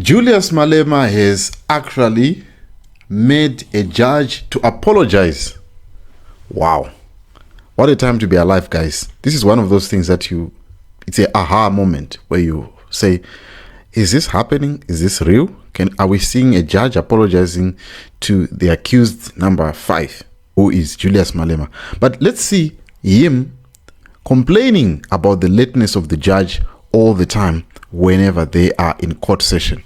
Julius Malema has actually made a judge to apologize. Wow. What a time to be alive, guys. This is one of those things that it's a aha moment where you say, is this happening? Is this real? Are we seeing a judge apologizing to the accused number 5, who is Julius Malema? But let's see him complaining about the lateness of the judge all the time whenever they are in court session.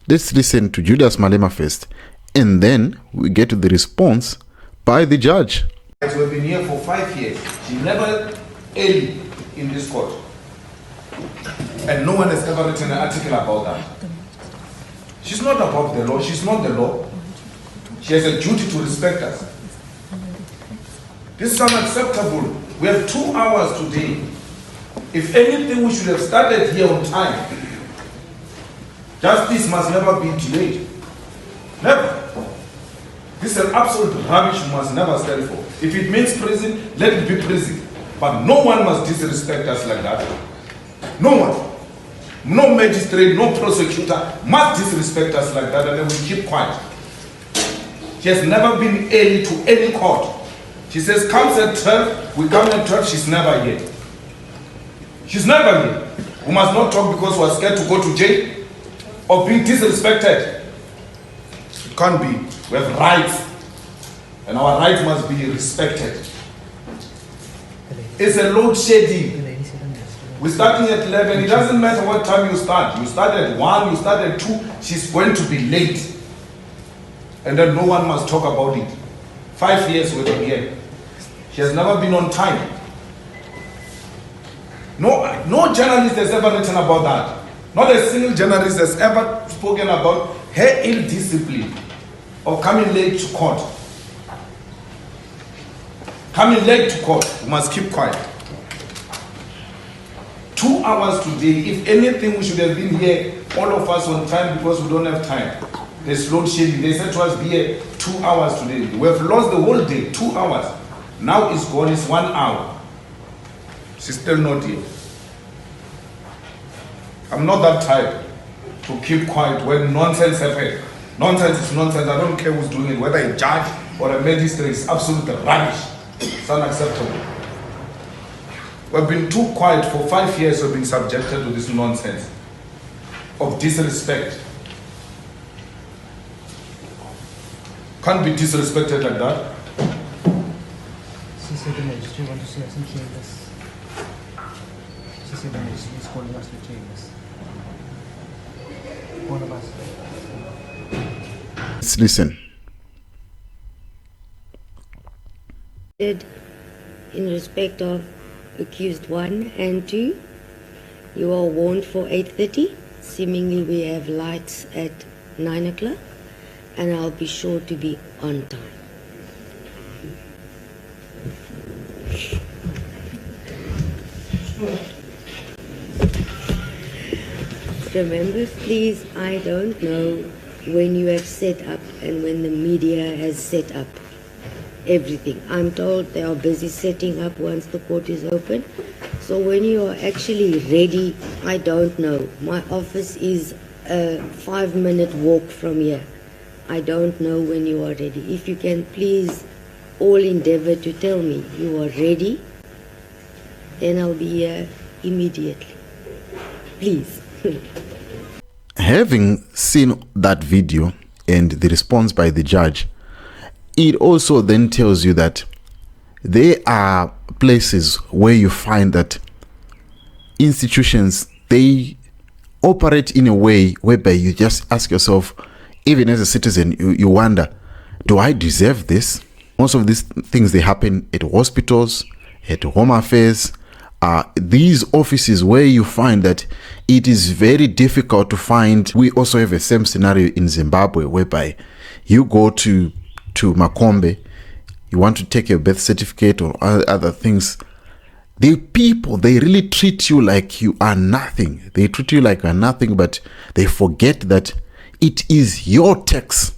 Let's listen to Julius Malema first, and then we get to the response by the judge. We've been here for 5 years. She never early in this court. And no one has ever written an article about that. She's not above the law. She's not the law. She has a duty to respect us. This is unacceptable. We have 2 hours today. If anything, we should have started here on time. Justice must never be delayed. Never. This is an absolute rubbish we must never stand for. If it means prison, let it be prison. But no one must disrespect us like that. No one. No magistrate, no prosecutor must disrespect us like that, and then we keep quiet. She has never been early to any court. She says, comes at 12, we come at 12, she's never here. She's never here. We must not talk because we're scared to go to jail or being disrespected. It can't be. We have rights, and our rights must be respected. It's a load shedding. We're starting at 11. It doesn't matter what time you start. You start at 1, you start at 2. She's going to be late. And then no one must talk about it. 5 years we've been here. She has never been on time. No journalist has ever written about that. Not a single journalist has ever spoken about her ill discipline or coming late to court. Coming late to court, we must keep quiet. 2 hours today. If anything, we should have been here, all of us on time, because we don't have time. There's load shedding. They said to us, be here 2 hours today. We have lost the whole day, 2 hours. Now it's gone, it's 1 hour. She's still not here. I'm not that type to keep quiet when nonsense happens. Nonsense is nonsense. I don't care who's doing it, whether a judge or a magistrate. It's absolutely rubbish. It's unacceptable. We've been too quiet for 5 years. We've been subjected to this nonsense of disrespect. Can't be disrespected like that. She said the magistrate wants to see us in chambers. She said the magistrate is calling us to chambers. All of us. Let's listen. In respect of accused 1 and 2, you are warned for 8:30. Seemingly we have lights at 9 o'clock, and I'll be sure to be on time. Remember, please, I don't know when you have set up and when the media has set up everything. I'm told they are busy setting up once the court is open. So when you are actually ready, I don't know. My office is a 5-minute walk from here. I don't know when you are ready. If you can please all endeavor to tell me you are ready, then I'll be here immediately. Please. Having seen that video and the response by the judge, it also then tells you that there are places where you find that institutions, they operate in a way whereby you just ask yourself, even as a citizen, you wonder, do I deserve this? Most of these things, they happen at hospitals, at home affairs, these offices where you find that it is very difficult to find. We also have the same scenario in Zimbabwe, whereby you go to Makombe, you want to take your birth certificate or other things. The people, they really treat you like you are nothing. They treat you like you are nothing, but they forget that it is your tax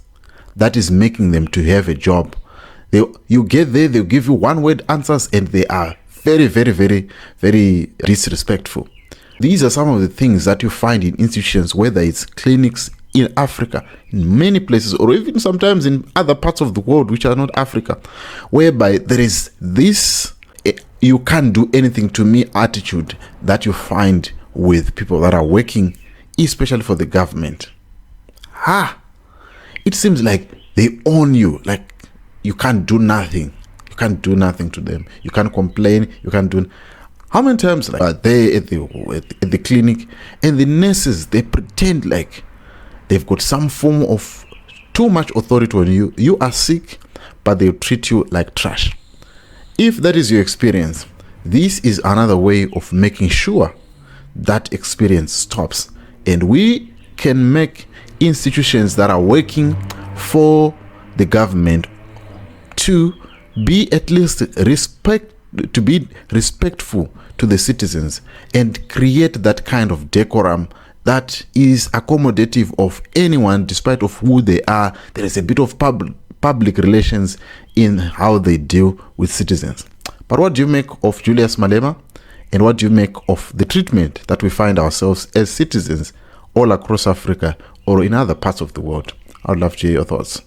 that is making them to have a job. You get there, they'll give you one-word answers, and they are very, very, very, very disrespectful. These are some of the things that you find in institutions, whether it's clinics, in Africa, in many places, or even sometimes in other parts of the world which are not Africa, whereby there is this you can't do anything to me attitude that you find with people that are working, especially for the government. It seems like they own you, like you can't do nothing. You can't do nothing to them. You can't complain. You can't do. How many times like, are they at the clinic, and the nurses, they pretend like they've got some form of too much authority on you. You are sick, but they'll treat you like trash. If that is your experience, this is another way of making sure that experience stops. And we can make institutions that are working for the government to be at least respectful to the citizens and create that kind of decorum that is accommodative of anyone, despite of who they are. There is a bit of public relations in how they deal with citizens. But what do you make of Julius Malema, and what do you make of the treatment that we find ourselves as citizens all across Africa or in other parts of the world? I'd love to hear your thoughts.